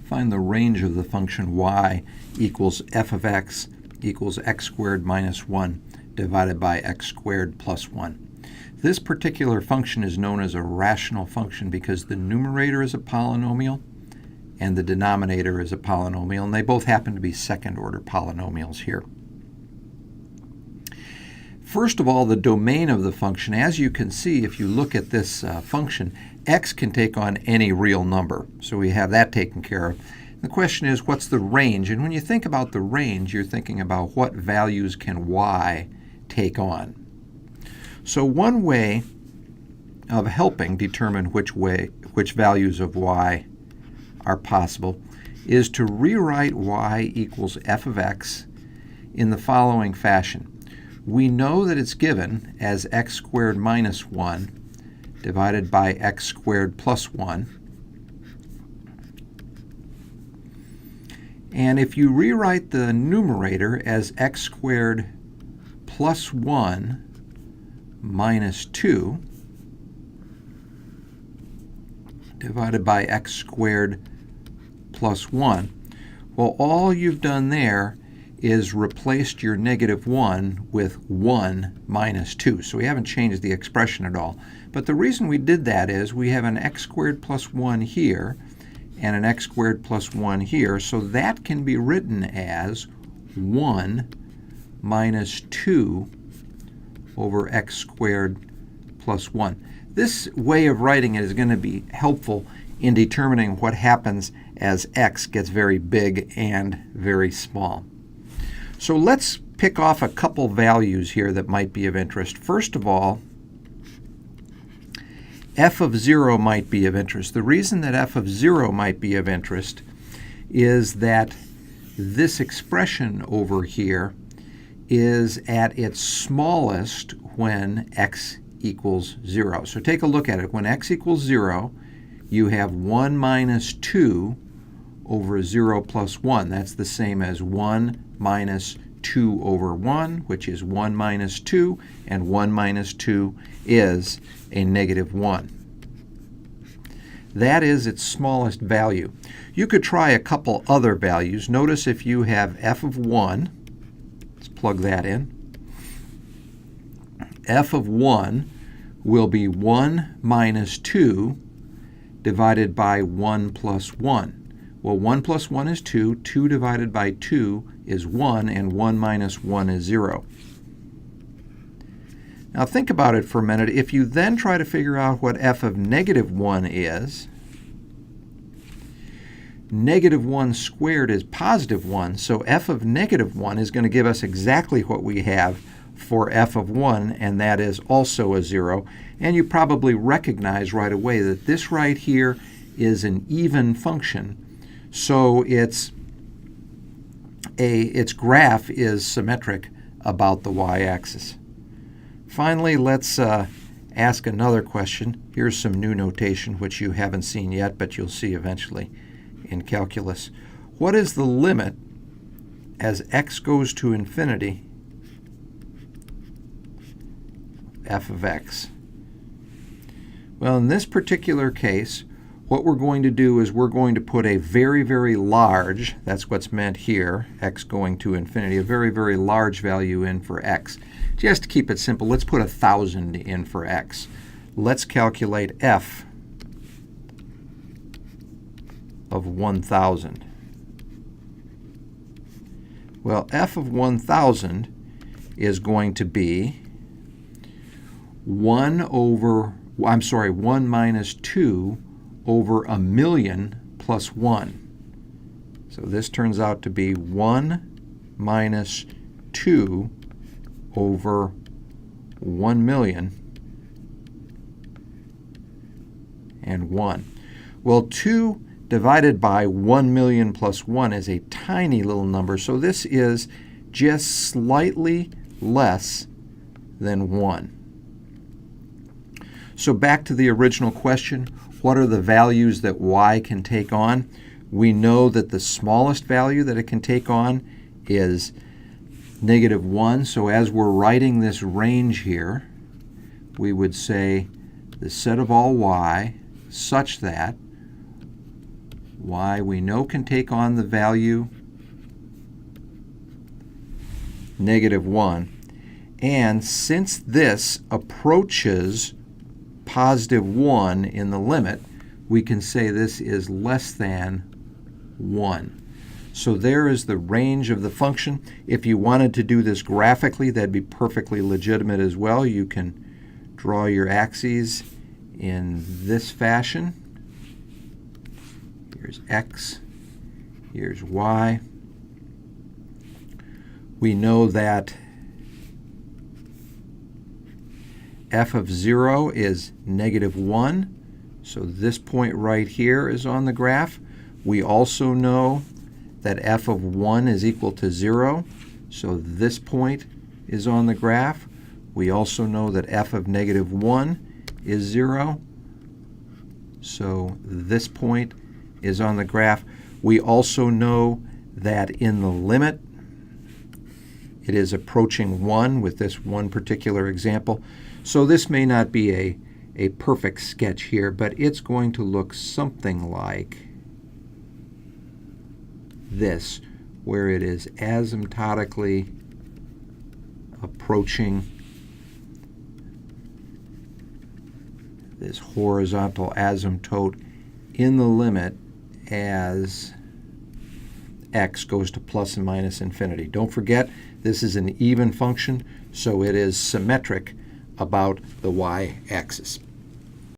Find the range of the function y equals f of x equals x squared minus 1 divided by x squared plus 1. This particular function is known as a rational function because the numerator is a polynomial and the denominator is a polynomial, and they both happen to be second-order polynomials here. First of all, the domain of the function, as you can see, if you look at this function, x can take on any real number. So we have that taken care of. The question is, what's the range? And when you think about the range, you're thinking about what values can y take on. So one way of helping determine which values of y are possible is to rewrite y equals f of x in the following fashion. We know that it's given as x squared minus 1 divided by x squared plus 1. And if you rewrite the numerator as x squared plus 1 minus 2 divided by x squared plus 1, well, all you've done there is replaced your negative 1 with 1 minus 2. So we haven't changed the expression at all. But the reason we did that is we have an x squared plus 1 here and an x squared plus 1 here. So that can be written as 1 minus 2 over x squared plus 1. This way of writing it is going to be helpful in determining what happens as x gets very big and very small. So let's pick off a couple values here that might be of interest. First of all, f of 0 might be of interest. The reason that f of 0 might be of interest is that this expression over here is at its smallest when x equals 0. So take a look at it. When x equals 0, you have 1 minus 2 over 0 plus 1. That's the same as 1 minus 2 over 1, which is 1 minus 2, and 1 minus 2 is a negative 1. That is its smallest value. You could try a couple other values. Notice if you have f of 1, let's plug that in. F of 1 will be 1 minus 2 divided by 1 plus 1. Well, 1 plus 1 is 2. 2 divided by 2 is 1, and 1 minus 1 is 0. Now think about it for a minute. If you then try to figure out what f of negative 1 is, negative 1 squared is positive 1, so f of negative 1 is going to give us exactly what we have for f of 1, and that is also a 0. And you probably recognize right away that this right here is an even function, so its graph is symmetric about the y-axis. Finally, let's ask another question. Here's some new notation which you haven't seen yet, but you'll see eventually in calculus. What is the limit as x goes to infinity f of x? Well, in this particular case, what we're going to do is we're going to put a very, very large, that's what's meant here, x going to infinity, a very, very large value in for x. Just to keep it simple, let's put 1,000 in for x. Let's calculate f of 1,000. Well, f of 1,000 is going to be 1 minus 2 over 1,000,000 plus 1. So this turns out to be 1 minus 2 over 1,000,000 and 1. Well, 2 divided by 1,000,000 plus 1 is a tiny little number, so this is just slightly less than 1. So back to the original question, what are the values that y can take on? We know that the smallest value that it can take on is negative 1. So as we're writing this range here, we would say the set of all y such that y we know can take on the value -1. And since this approaches +1 in the limit, we can say this is less than 1. So there is the range of the function. If you wanted to do this graphically, that'd be perfectly legitimate as well. You can draw your axes in this fashion. Here's x, here's y. We know that f of 0 is -1, so this point right here is on the graph. We also know that f of 1 is equal to 0, so this point is on the graph. We also know that f of -1 is 0, so this point is on the graph. We also know that in the limit it is approaching 1 with this one particular example. So this may not be a perfect sketch here, but it's going to look something like this, where it is asymptotically approaching this horizontal asymptote in the limit as x goes to plus and minus infinity. Don't forget, this is an even function, so it is symmetric about the y-axis.